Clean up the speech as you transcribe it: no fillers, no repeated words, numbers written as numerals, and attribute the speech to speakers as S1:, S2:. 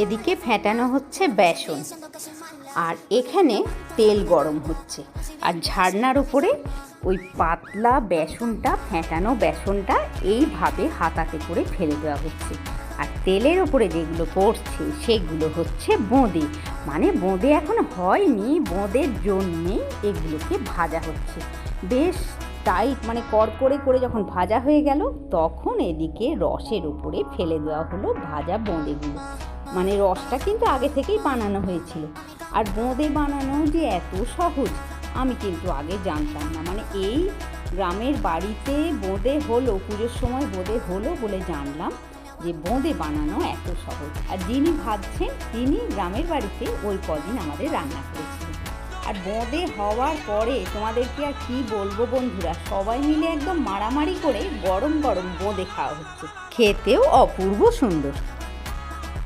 S1: এদিকে ফেটানো হচ্ছে বেসন, আর এখানে তেল গরম হচ্ছে, আর ঝাড়নার উপরে ওই পাতলা বেসনটা, ফেটানো বেসনটা এইভাবে হাতাতে করে ফেলে দেওয়া হচ্ছে। আর তেলের ওপরে যেগুলো পড়ছে সেগুলো হচ্ছে বোঁদে, মানে বোঁদে এখন হয়নি, বোঁদের জন্যে এগুলোকে ভাজা হচ্ছে বেশ টাইট, মানে কড়কড়ে করে যখন ভাজা হয়ে গেল তখন এদিকে রসের উপরে ফেলে দেওয়া হলো ভাজা বোঁদেগুলো। মানে রসটা কিন্তু আগে থেকেই বানানো হয়েছিল। আর বোঁদে বানানো যে এত সহজ আমি কিন্তু আগে জানতাম না, মানে এই গ্রামের বাড়িতে বোঁদে হলো, পুজোর সময় বোঁদে হলো বলে জানলাম যে বোঁদে বানানো এত সহজ। আর যিনি ভাবছেন তিনি গ্রামের বাড়িতে ওই কদিন আমাদের রান্না করেছিলেন। আর বোঁদে হওয়ার পরে তোমাদেরকে আর কি বলবো বন্ধুরা, সবাই মিলে একদম মারামারি করে গরম গরম বোঁদে খাওয়া হচ্ছে, খেতেও অপূর্ব সুন্দর।